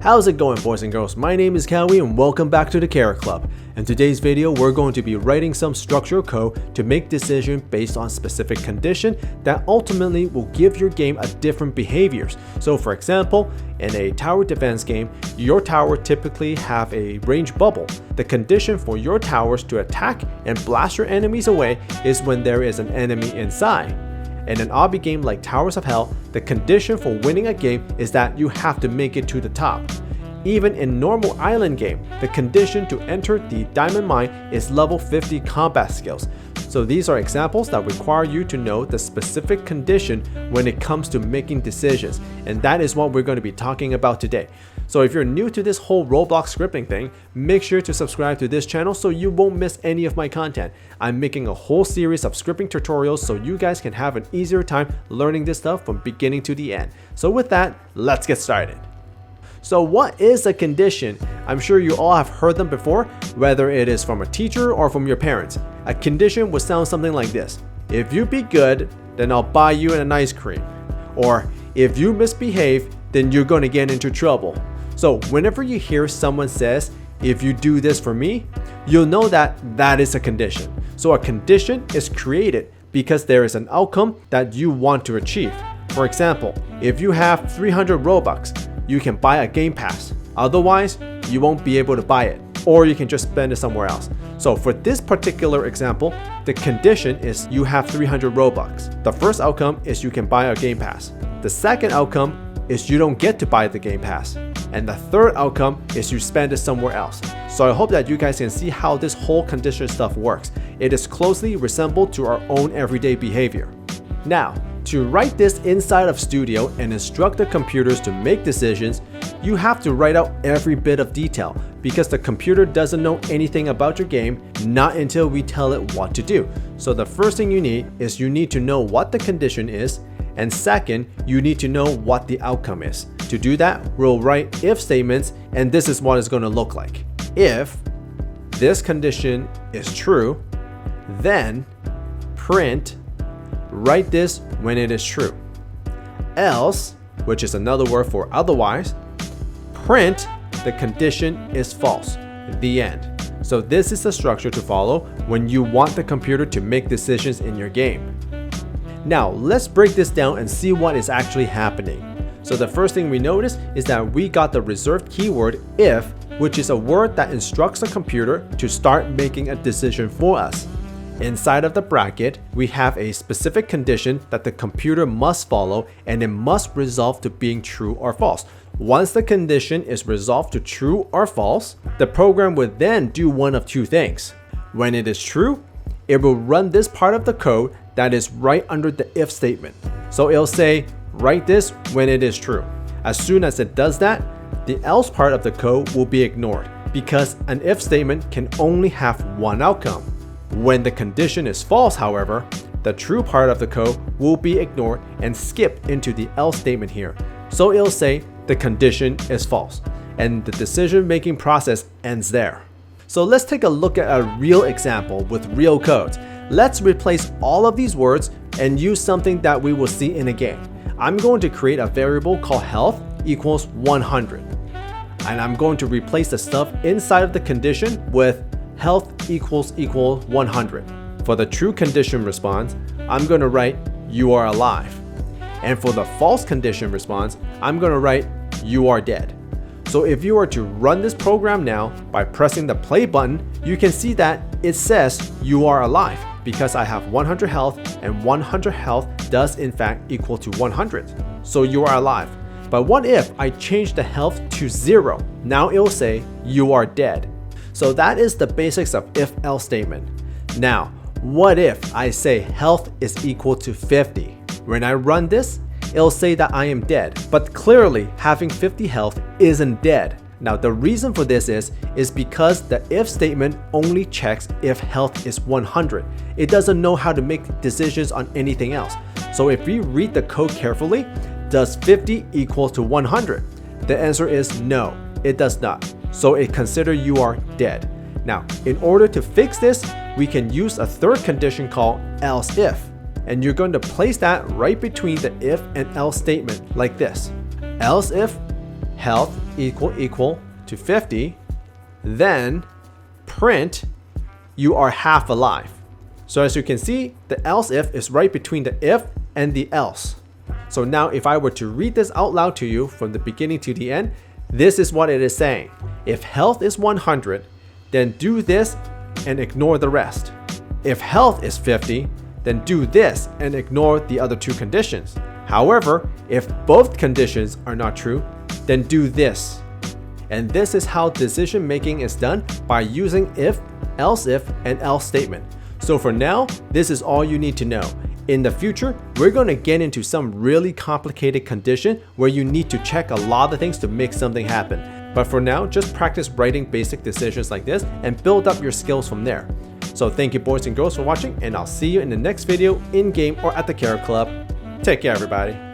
How's it going, boys and girls? My name is Cowwy and welcome back to the Carrot Club. In today's video, we're going to be writing some structural code to make decisions based on specific condition that ultimately will give your game a different behaviors. So for example, in a tower defense game, your tower typically have a range bubble. The condition for your towers to attack and blast your enemies away is when there is an enemy inside. In an obby game like Towers of Hell, the condition for winning a game is that you have to make it to the top. Even in normal island game, the condition to enter the diamond mine is level 50 combat skills. So these are examples that require you to know the specific condition when it comes to making decisions, and that is what we're going to be talking about today. So if you're new to this whole Roblox scripting thing, make sure to subscribe to this channel so you won't miss any of my content. I'm making a whole series of scripting tutorials so you guys can have an easier time learning this stuff from beginning to the end. So with that, let's get started. So what is a condition? I'm sure you all have heard them before, whether it is from a teacher or from your parents. A condition would sound something like this. If you be good, then I'll buy you an ice cream. Or if you misbehave, then you're going to get into trouble. So whenever you hear someone says, if you do this for me, you'll know that that is a condition. So a condition is created because there is an outcome that you want to achieve. For example, if you have 300 Robux, you can buy a game pass. Otherwise, you won't be able to buy it, or you can just spend it somewhere else. So for this particular example, the condition is you have 300 Robux. The first outcome is you can buy a game pass. The second outcome is you don't get to buy the game pass. And the third outcome is you spend it somewhere else. So I hope that you guys can see how this whole condition stuff works. It is closely resembled to our own everyday behavior. Now, to write this inside of Studio and instruct the computers to make decisions, you have to write out every bit of detail because the computer doesn't know anything about your game, not until we tell it what to do. So the first thing you need is you need to know what the condition is, and second, you need to know what the outcome is. To do that, we'll write if statements, and this is what it's going to look like. If this condition is true, then print write this when it is true. Else, which is another word for otherwise, print the condition is false. The end. So this is the structure to follow when you want the computer to make decisions in your game. Now let's break this down and see what is actually happening. So the first thing we notice is that we got the reserved keyword if, which is a word that instructs the computer to start making a decision for us. Inside of the bracket, we have a specific condition that the computer must follow, and it must resolve to being true or false. Once the condition is resolved to true or false, the program would then do one of two things. When it is true, it will run this part of the code that is right under the if statement. So it'll say, write this when it is true. As soon as it does that, the else part of the code will be ignored because an if statement can only have one outcome. When the condition is false, however, the true part of the code will be ignored and skip into the else statement here. So it'll say the condition is false, and the decision-making process ends there. So let's take a look at a real example with real codes. Let's replace all of these words and use something that we will see in a game. I'm going to create a variable called health equals 100. And I'm going to replace the stuff inside of the condition with health equals 100. For the true condition response, I'm going to write you are alive. And for the false condition response, I'm going to write you are dead. So if you were to run this program now by pressing the play button, you can see that it says you are alive because I have 100 health, and 100 health does in fact equal to 100. So you are alive. But what if I change the health to 0? Now it will say you are dead. So that is the basics of if-else statement. Now, what if I say health is equal to 50? When I run this, it'll say that I am dead, but clearly having 50 health isn't dead. Now the reason for this is because the if statement only checks if health is 100. It doesn't know how to make decisions on anything else. So if we read the code carefully, does 50 equal to 100? The answer is no, it does not. So it considers you are dead. Now, in order to fix this, we can use a third condition called ELSEIF. And you're going to place that right between the if and else statement like this. Else if health equal to 50, then print you are half alive. So as you can see, the else if is right between the if and the else. So now if I were to read this out loud to you from the beginning to the end, this is what it is saying. If health is 100, then do this and ignore the rest. If health is 50, then do this and ignore the other two conditions. However, if both conditions are not true, then do this. And this is how decision making is done by using if, else if, and else statement. So for now, this is all you need to know. In the future, we're going to get into some really complicated condition where you need to check a lot of things to make something happen. But for now, just practice writing basic decisions like this and build up your skills from there. So thank you boys and girls for watching, and I'll see you in the next video in game or at the Carrot Club. Take care everybody.